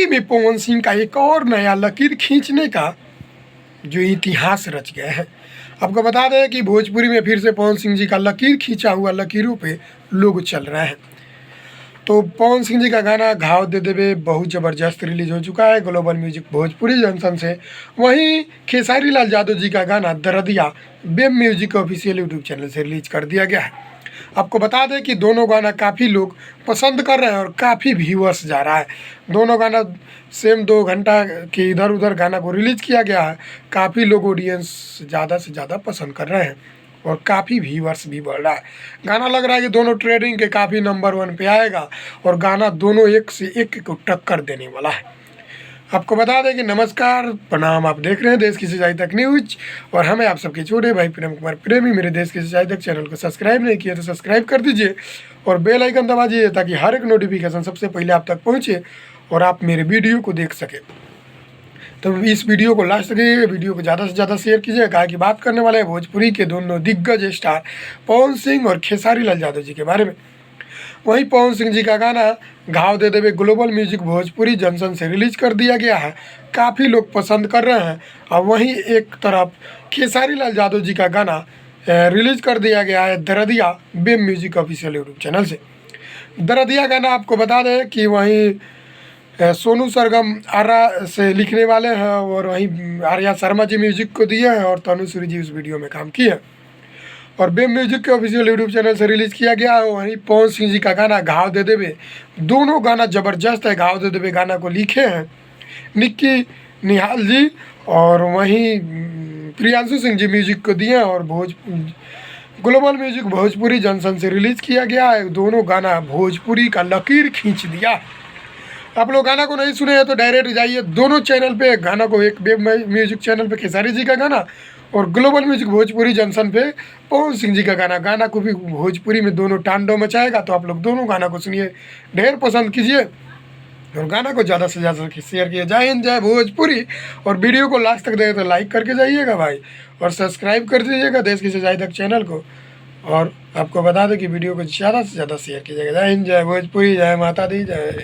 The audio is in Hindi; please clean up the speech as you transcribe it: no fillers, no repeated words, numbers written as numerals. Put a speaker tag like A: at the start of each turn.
A: भोजपुरी में पवन सिंह का एक और नया लकीर खींचने का जो इतिहास रच गया है। आपको बता दें कि भोजपुरी में फिर से पवन सिंह जी का लकीर खींचा हुआ लकीरों पे लोग चल रहे हैं। तो पवन सिंह जी का गाना घाव दे देवे बहुत ज़बरदस्त रिलीज हो चुका है ग्लोबल म्यूजिक भोजपुरी जंक्शन से। वहीं खेसारी लाल यादव जी का गाना दरदिया बेम म्यूजिक ऑफिशियल यूट्यूब चैनल से रिलीज कर दिया गया है। आपको बता दें कि दोनों गाना काफ़ी लोग पसंद कर रहे हैं और काफ़ी व्यूअर्स जा रहा है। दोनों गाना सेम 2 घंटा के इधर उधर गाना को रिलीज़ किया गया है। काफ़ी लोग ऑडियंस ज़्यादा से ज़्यादा पसंद कर रहे हैं और काफ़ी व्यूअर्स भी बढ़ रहा है। गाना लग रहा है कि दोनों ट्रेडिंग के काफ़ी नंबर 1 पे आएगा और गाना दोनों एक से एक को टक्कर देने वाला है। आपको बता दें कि नमस्कार प्रणाम, आप देख रहे हैं देश की सच्चाई तक न्यूज और हमें आप सबके छोटे भाई प्रेम कुमार प्रेमी मेरे देश की सच्चाई तक चैनल को सब्सक्राइब नहीं किया तो सब्सक्राइब कर दीजिए और बेल आइकन दबा दीजिए ताकि हर एक नोटिफिकेशन सबसे पहले आप तक पहुंचे और आप मेरे वीडियो को देख सकें। तो इस वीडियो को लास्ट तक देखिए, वीडियो को ज़्यादा से ज़्यादा शेयर कीजिए। कहा कि बात करने वाले हैं भोजपुरी के दोनों दिग्गज स्टार पवन सिंह और खेसारी लाल यादव जी के बारे में। वहीं पवन सिंह जी का गाना घाव दे देवे ग्लोबल म्यूजिक भोजपुरी जंक्शन से रिलीज कर दिया गया है। काफ़ी लोग पसंद कर रहे हैं और वहीं एक तरफ खेसारी लाल यादव जी का गाना रिलीज कर दिया गया है दरदिया बेम म्यूजिक ऑफिशियल यूट्यूब चैनल से। दरदिया गाना आपको बता दें कि वहीं सोनू सरगम आर्या से लिखने वाले हैं और वहीं आर्या शर्मा जी म्यूजिक को दिए हैं और तनुश्री जी उस वीडियो में काम किए हैं और बेम म्यूजिक के ऑफिशियल यूट्यूब चैनल से रिलीज़ किया गया है। वहीं पवन सिंह जी का गाना घाव दे देवे, दोनों गाना ज़बरदस्त है। घाव दे देवे गाना को लिखे हैं निक्की निहाल जी और वहीं प्रियांशु सिंह जी म्यूजिक को दिए हैं और ग्लोबल म्यूजिक भोजपुरी जंक्शन से रिलीज़ किया गया है। दोनों गाना भोजपुरी का लकीर खींच दिया। आप लोग गाना को नहीं सुने हैं तो डायरेक्ट जाइए दोनों चैनल पे, गाना को एक बेम म्यूजिक चैनल पे खेसारी जी का गाना और ग्लोबल म्यूजिक भोजपुरी जंक्शन पे पवन सिंह जी का गाना। गाना को भी भोजपुरी में दोनों तांडव मचाएगा। तो आप लोग दोनों गाना को सुनिए, ढेर पसंद कीजिए और गाना को ज़्यादा से ज़्यादा शेयर किए। जय हिंद जय भोजपुरी और वीडियो को लास्ट तक देखे तो लाइक करके जाइएगा भाई और सब्सक्राइब कर दीजिएगा देश की सच्चाई तक चैनल को। और आपको बता दें कि वीडियो को ज़्यादा से ज़्यादा शेयर कीजिएगा। जय हिंद जय भोजपुरी, जय माता दी, जय।